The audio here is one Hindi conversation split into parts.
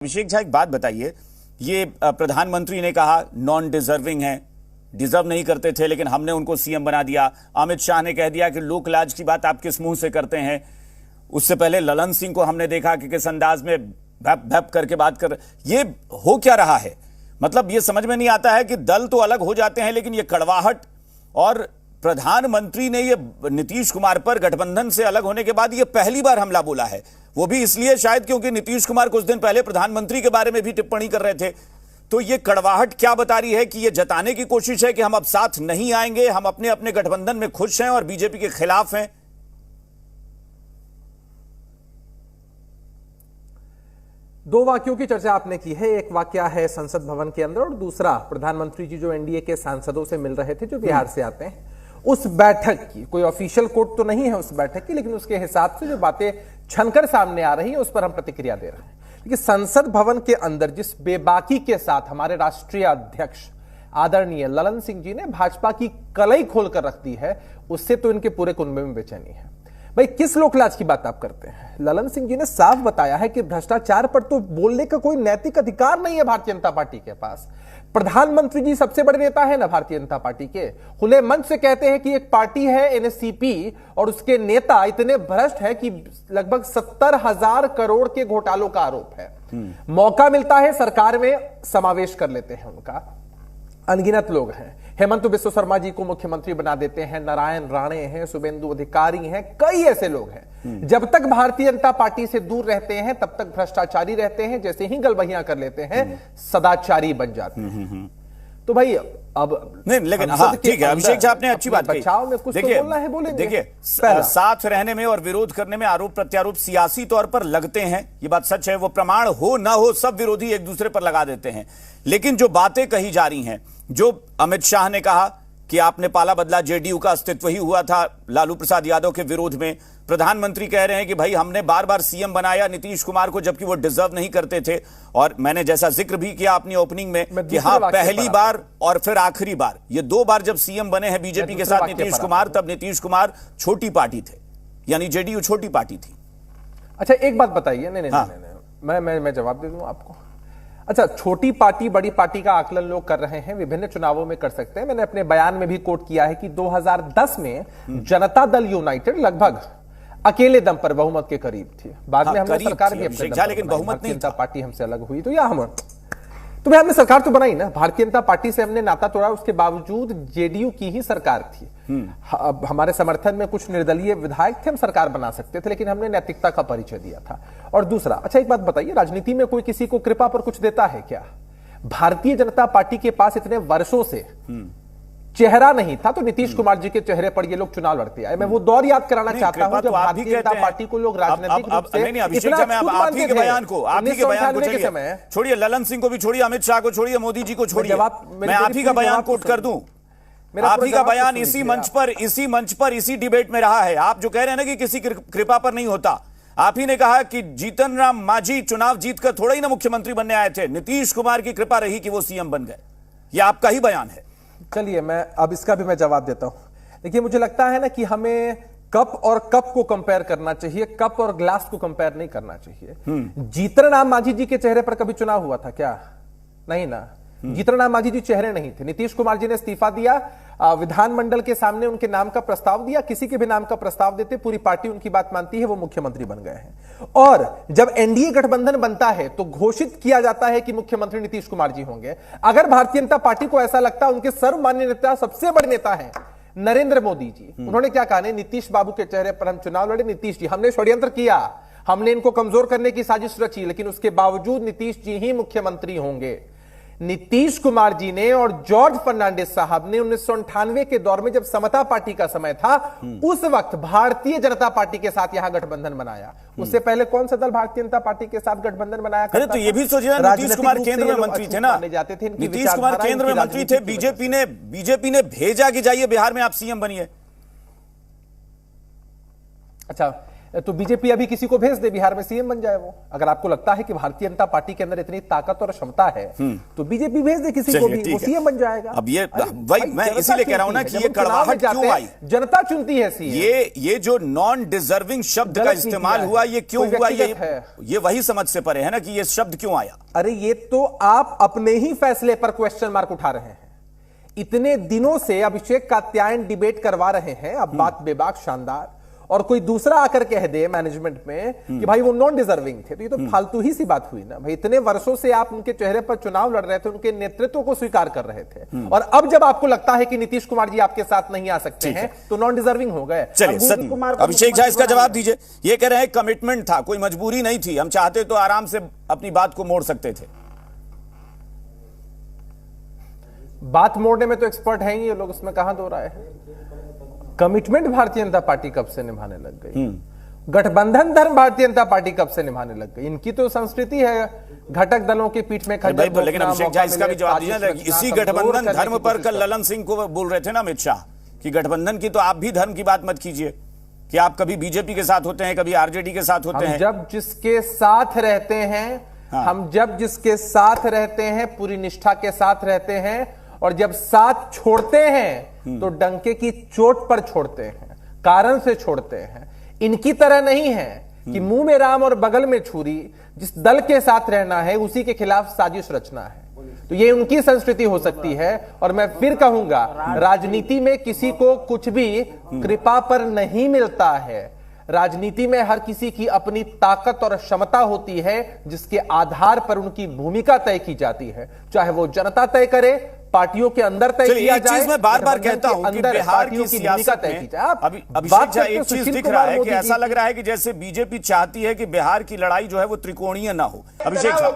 अभिषेक झा, एक बात बताइए, ये प्रधानमंत्री ने कहा नॉन डिजर्विंग है, डिजर्व नहीं करते थे, लेकिन हमने उनको सीएम बना दिया। अमित शाह ने कह दिया कि लोक लाज की बात आप किस मुंह से करते हैं। उससे पहले ललन सिंह को हमने देखा कि किस अंदाज में भैप भैप करके बात कर। ये हो क्या रहा है? मतलब ये समझ में नहीं आता है कि दल तो अलग हो जाते हैं, लेकिन ये कड़वाहट, और प्रधानमंत्री ने ये नीतीश कुमार पर गठबंधन से अलग होने के बाद ये पहली बार हमला बोला है। वो भी इसलिए शायद क्योंकि नीतीश कुमार कुछ दिन पहले प्रधानमंत्री के बारे में भी टिप्पणी कर रहे थे। तो ये कड़वाहट क्या बता रही है? कि ये जताने की कोशिश है कि हम अब साथ नहीं आएंगे, हम अपने अपने गठबंधन में खुश हैं और बीजेपी के खिलाफ हैं। दो वाक्यों की चर्चा आपने की है। एक वाक्य है संसद भवन के अंदर, और दूसरा प्रधानमंत्री जी जो एनडीए के सांसदों से मिल रहे थे जो बिहार से आते हैं, उस बैठक की कोई ऑफिशियल कोट तो नहीं है उस बैठक की, लेकिन उसके हिसाब से जो बातें छनकर सामने आ रही है उस पर हम प्रतिक्रिया दे रहे हैं। क्योंकि संसद भवन के अंदर जिस बेबाकी के साथ हमारे राष्ट्रीय अध्यक्ष आदरणीय ललन सिंह जी ने भाजपा की कलई खोलकर रख दी है, उससे तो इनके पूरे कुनबे में बेचैनी है। भाई, किस लोकलाज की बात आप करते हैं? ललन सिंह जी ने साफ बताया है कि भ्रष्टाचार पर तो बोलने का कोई नैतिक अधिकार नहीं है भारतीय जनता पार्टी के पास। प्रधानमंत्री जी सबसे बड़े नेता है ना भारतीय जनता पार्टी के, खुले मंच से कहते हैं कि एक पार्टी है एनएससीपी और उसके नेता इतने भ्रष्ट है कि लगभग 70,000 करोड़ के घोटालों का आरोप है। मौका मिलता है सरकार में समावेश कर लेते हैं उनका। अनगिनत लोग हैं, हेमंत बिस्व शर्मा जी को मुख्यमंत्री बना देते हैं, नारायण राणे हैं, शुभेंदु अधिकारी हैं, कई ऐसे लोग हैं। जब तक भारतीय जनता पार्टी से दूर रहते हैं तब तक भ्रष्टाचारी रहते हैं, जैसे ही गलबहियां कर लेते हैं सदाचारी बन जाते हैं। तो भाई अब नहीं, लेकिन हाँ ठीक है अभिषेक जी, आपने अच्छी बात कही। बचाव में कुछ तो बोलना है, बोलेंगे। देखिए, साथ रहने में और विरोध करने में आरोप प्रत्यारोप सियासी तौर पर लगते हैं, ये बात सच है। वो प्रमाण हो ना हो सब विरोधी एक दूसरे पर लगा देते हैं। लेकिन जो बातें कही जा रही हैं, जो अमित शाह ने कहा कि आपने पाला बदला, जेडीयू का अस्तित्व ही हुआ था लालू प्रसाद यादव के विरोध में। प्रधानमंत्री कह रहे हैं कि भाई हमने बार बार सीएम बनाया नीतीश कुमार को, जबकि वो डिजर्व नहीं करते थे। और मैंने जैसा जिक्र भी किया अपनी ओपनिंग में कि हाँ, पहली बार और फिर आखिरी बार, ये दो बार जब सीएम बने हैं बीजेपी के साथ नीतीश कुमार, तब नीतीश कुमार छोटी पार्टी थे, यानी जेडीयू छोटी पार्टी थी। अच्छा, एक बात बताइए। नहीं, मैं जवाब दे दूं आपको। अच्छा, छोटी पार्टी बड़ी पार्टी का आकलन लोग कर रहे हैं, विभिन्न चुनावों में कर सकते हैं। मैंने अपने बयान में भी कोट किया है कि 2010 में जनता दल यूनाइटेड लगभग अकेले दम पर बहुमत के करीब थी। बाद में हमने सरकार भी अपने लेकिन बहुमत नहीं था। पार्टी हमसे अलग हुई तो हमने सरकार तो बनाई ना, भारतीय जनता पार्टी से हमने नाता तोड़ा, उसके बावजूद जेडीयू की ही सरकार थी। अब हमारे समर्थन में कुछ निर्दलीय विधायक थे, हम सरकार बना सकते थे, लेकिन हमने नैतिकता का परिचय दिया था। और दूसरा, अच्छा एक बात बताइए, राजनीति में कोई किसी को कृपा पर कुछ देता है क्या? भारतीय जनता पार्टी के पास इतने वर्षों से चेहरा नहीं था, तो नीतीश कुमार जी के चेहरे पर ये लोग चुनाव लड़ते आए। मैं वो दौर याद कराना चाहता हूं जब भारतीय जनता पार्टी को लोग राजनीतिक रूप से आप ही के बयान को छोड़िए, ललन सिंह को भी छोड़िए, अमित शाह को छोड़िए, मोदी जी को छोड़िए, मैं आप ही का बयान कोट कर दूं। आप ही का बयान इसी मंच पर इसी डिबेट में रहा है। आप जो कह रहे हैं ना कि किसी कृपा पर नहीं होता, आप ही ने कहा कि जीतन राम मांझी चुनाव जीतकर थोड़ा ही ना मुख्यमंत्री बनने आए थे, नीतीश कुमार की कृपा रही कि वो सीएम बन गए। ये आपका ही बयान है। चलिए, मैं अब इसका भी मैं जवाब देता हूं। देखिए, मुझे लगता है ना कि हमें कप और कप को कंपेयर करना चाहिए, कप और ग्लास को कंपेयर नहीं करना चाहिए। जीतन राम मांझी जी के चेहरे पर कभी चुनाव हुआ था क्या? नहीं ना। जीतन राम मांझी जी चेहरे नहीं थे। नीतीश कुमार जी ने इस्तीफा दिया, विधानमंडल के सामने उनके नाम का प्रस्ताव दिया, किसी के भी नाम का प्रस्ताव देते पूरी पार्टी उनकी बात मानती है, वो मुख्यमंत्री बन गए हैं। और जब एनडीए गठबंधन बनता है तो घोषित किया जाता है कि मुख्यमंत्री नीतीश कुमार जी होंगे। अगर भारतीय जनता पार्टी को ऐसा लगता है, उनके सर्वमान्य नेता, सबसे बड़े नेता हैं नरेंद्र मोदी जी, उन्होंने क्या कहा? नीतीश बाबू के चेहरे पर हम चुनाव लड़े, नीतीश जी, हमने षड्यंत्र किया, हमने इनको कमजोर करने की साजिश रची, लेकिन उसके बावजूद नीतीश जी ही मुख्यमंत्री होंगे। नीतीश कुमार जी ने और जॉर्ज फर्नांडिस साहब ने 1998 के दौर में जब समता पार्टी का समय था, उस वक्त भारतीय जनता पार्टी के साथ यहां गठबंधन बनाया। उससे पहले कौन सा दल भारतीय जनता पार्टी के साथ गठबंधन बनाया? अरे तो ये भी सोचिए, नीतीश कुमार केंद्र में मंत्री थे ना, नीतीश कुमार केंद्र में मंत्री थे, बीजेपी ने भेजा कि जाइए बिहार में आप सीएम बनिए। अच्छा, तो बीजेपी अभी किसी को भेज दे, बिहार में सीएम बन जाए वो। अगर आपको लगता है कि भारतीय जनता पार्टी के अंदर इतनी ताकत और क्षमता है तो बीजेपी भेज दे किसी को भी, वो सीएम बन जाएगा। अब ये भाई मैं इसीलिए कह रहा हूं ना कि ये कड़वाहट क्यों आई, जनता चुनती है सीएम। ये जो नॉन डिजर्विंग शब्द का इस्तेमाल हुआ, ये क्यों हुआ, ये वही समझ से परे है ना कि ये शब्द क्यों आया। अरे ये तो आप अपने ही फैसले पर क्वेश्चन मार्क उठा रहे हैं। इतने दिनों से अभिषेक कात्यायन डिबेट करवा रहे हैं, अब बात बेबाक शानदार, और कोई दूसरा आकर कह दे मैनेजमेंट में कि भाई वो नॉन डिजर्विंग थे, तो ये तो फालतू ही सी बात हुई ना भाई। इतने वर्षों से आप उनके चेहरे पर चुनाव लड़ रहे थे, उनके नेतृत्व को स्वीकार कर रहे थे, और अब जब आपको लगता है कि नीतीश कुमार जी आपके साथ नहीं आ सकते हैं तो नॉन डिजर्विंग हो गए। चलिए अभिषेक झा इसका जवाब दीजिए। ये कह रहे हैं कमिटमेंट था, कोई मजबूरी नहीं थी, हम चाहते तो आराम से अपनी बात को मोड़ सकते थे। बात मोड़ने में तो एक्सपर्ट हैं ये लोग, उसमें कहां दो राय है। कमिटमेंट भारतीय जनता पार्टी कब से निभाने लग गई, गठबंधन धर्म भारतीय जनता पार्टी कब से निभाने लग गई। इनकी तो संस्कृति है घटक दलों के पीठ में खंजर भोंकना। लेकिन अभिषेक झा इसका भी जवाब दीजिए। इसी गठबंधन धर्म पर कल ललन सिंह को बोल रहे थे ना अमित शाह कि गठबंधन की तो आप भी धर्म की बात मत कीजिए कि आप कभी बीजेपी के साथ होते हैं, कभी आरजेडी के साथ होते हैं। जब जिसके साथ रहते हैं, हम जब जिसके साथ रहते हैं पूरी निष्ठा के साथ रहते हैं, और जब साथ छोड़ते हैं तो डंके की चोट पर छोड़ते हैं, कारण से छोड़ते हैं। इनकी तरह नहीं है कि मुंह में राम और बगल में छुरी, जिस दल के साथ रहना है उसी के खिलाफ साजिश रचना है। तो ये उनकी संस्कृति हो सकती है। और मैं फिर कहूंगा, राजनीति में किसी को कुछ भी कृपा पर नहीं मिलता है। राजनीति में हर किसी की अपनी ताकत और क्षमता होती है, जिसके आधार पर उनकी भूमिका तय की जाती है, चाहे वो जनता तय करे, पार्टियों के अंदर तय किया जाए। मैं बार बार कहता हूं कि बिहार की सियासत में अभी अभिषेक झा एक चीज दिख रहा है कि ऐसा लग रहा है कि जैसे बीजेपी चाहती है कि बिहार की लड़ाई जो है वो त्रिकोणीय ना हो। अभिषेक झा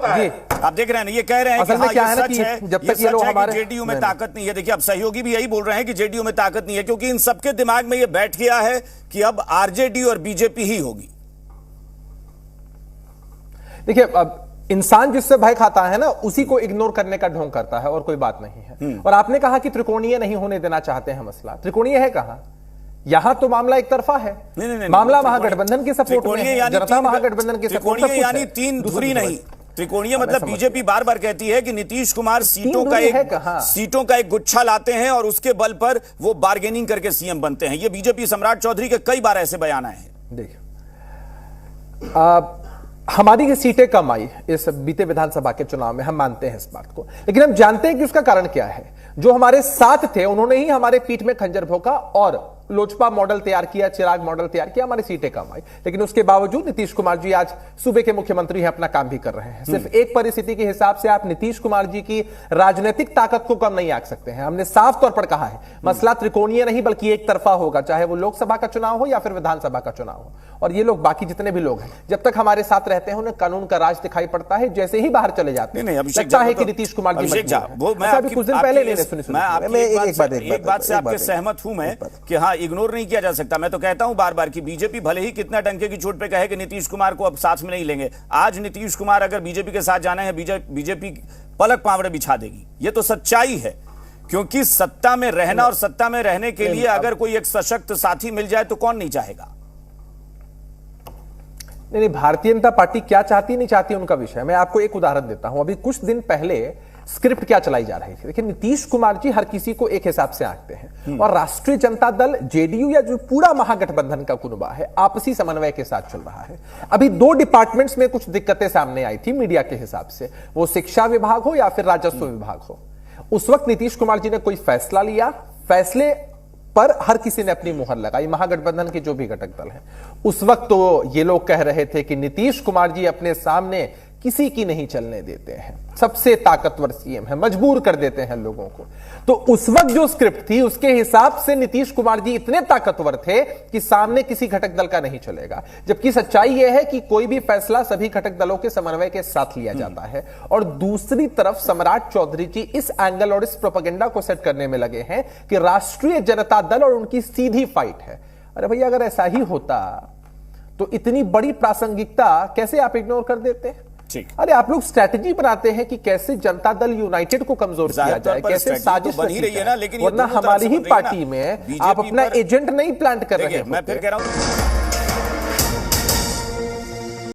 आप देख रहे हैं ना, ये कह रहे हैं कि हाँ, ये सच है, जब तक ये लोग हमारे जेडीयू में ताकत नहीं है। देखिए अब सहयोगी भी यही बोल रहे हैं कि जेडीयू में ताकत नहीं है, क्योंकि इन सबके दिमाग में ये बैठ गया है कि अब आरजेडी और बीजेपी ही होगी। देखिए अब इंसान जिससे भय खाता है ना, उसी को इग्नोर करने का ढोंग करता है, और कोई बात नहीं है। और आपने कहा कि त्रिकोणीय नहीं होने देना चाहते हैं मसला, त्रिकोणीय है कहां? यहां तो मामला एक तरफा है। नहीं, मामला महागठबंधन के सपोर्ट में है, जनता महागठबंधन के सपोर्ट में, यानी तीन धुरी नहीं। त्रिकोणीय मतलब बीजेपी बार बार कहती है कि नीतीश कुमार सीटों का एक गुच्छा लाते हैं और उसके बल पर वो बार्गेनिंग करके सीएम बनते हैं। ये बीजेपी सम्राट चौधरी के कई बार ऐसे बयान आए हैं। देखिए हमारी सीटें कम आई इस बीते विधानसभा के चुनाव में, हम मानते हैं इस बात को, लेकिन हम जानते हैं कि उसका कारण क्या है। जो हमारे साथ थे उन्होंने ही हमारे पीठ में खंजर भोंका और लोजपा मॉडल तैयार किया, चिराग मॉडल तैयार किया, हमारी सीटें कम आई। लेकिन उसके बावजूद नीतीश कुमार जी आज सूबे के मुख्यमंत्री हैं, अपना काम भी कर रहे हैं। सिर्फ एक परिस्थिति के हिसाब से आप नीतीश कुमार जी की राजनीतिक ताकत को कम नहीं आंक सकते हैं। हमने साफ तौर पर कहा है मसला त्रिकोणीय नहीं बल्कि एक तरफा होगा, चाहे वो लोकसभा का चुनाव हो या फिर विधानसभा का चुनाव हो। और ये लोग बाकी जितने भी लोग हैं जब तक हमारे साथ रहते हैं उन्हें कानून का राज दिखाई पड़ता है, जैसे ही बाहर चले जाते हैं लगता है कि नीतीश कुमार जी कुछ दिन पहले एक बात से आपके सहमत हूं मैं कि हाँ इग्नोर नहीं किया जा सकता। मैं तो कहता हूं बार बार कि बीजेपी भले ही कितना डंके की चोट पे कहे कि नीतीश कुमार को अब साथ में नहीं लेंगे, आज नीतीश कुमार अगर बीजेपी के साथ जाना है बीजेपी पलक पावड़े बिछा देगी। ये तो सच्चाई है, क्योंकि सत्ता में रहना और सत्ता में रहने के लिए अगर कोई एक सशक्त साथी मिल जाए तो कौन नहीं चाहेगा। नहीं, भारतीय जनता पार्टी क्या चाहती नहीं चाहती उनका विषय। मैं आपको एक उदाहरण देता हूं। अभी कुछ दिन पहले स्क्रिप्ट क्या चलाई जा रही थी। देखिए नीतीश कुमार जी हर किसी को एक हिसाब से आंकते हैं, और राष्ट्रीय जनता दल जेडीयू या जो पूरा महागठबंधन का कुनबा है आपसी समन्वय के साथ चल रहा है। अभी दो डिपार्टमेंट्स में कुछ दिक्कतें सामने आई थी मीडिया के हिसाब से, वो शिक्षा विभाग हो या फिर राजस्व विभाग हो। उस वक्त नीतीश कुमार जी ने कोई फैसला लिया, फैसले पर हर किसी ने अपनी मुहर लगाई, महागठबंधन के जो भी घटक दल हैं। उस वक्त तो ये लोग कह रहे थे कि नीतीश कुमार जी अपने सामने किसी की नहीं चलने देते हैं, सबसे ताकतवर सीएम है, मजबूर कर देते हैं लोगों को। तो उस वक्त जो स्क्रिप्ट थी उसके हिसाब से नीतीश कुमार जी इतने ताकतवर थे कि सामने किसी घटक दल का नहीं चलेगा। जबकि सच्चाई यह है कि कोई भी फैसला सभी घटक दलों के समन्वय के साथ लिया जाता है। और दूसरी तरफ सम्राट चौधरी जी इस एंगल और इस प्रोपेगेंडा को सेट करने में लगे हैं कि राष्ट्रीय जनता दल और उनकी सीधी फाइट है। अरे भैया अगर ऐसा ही होता तो इतनी बड़ी प्रासंगिकता कैसे आप इग्नोर कर देते? अरे आप लोग स्ट्रैटेजी बनाते हैं कि कैसे जनता दल यूनाइटेड को कमजोर किया जाए, कैसे साजिश बनी रही है ना, लेकिन वरना हमारी ही पार्टी में आप अपना एजेंट नहीं प्लांट कर रहे हैं। मैं फिर कह रहा हूं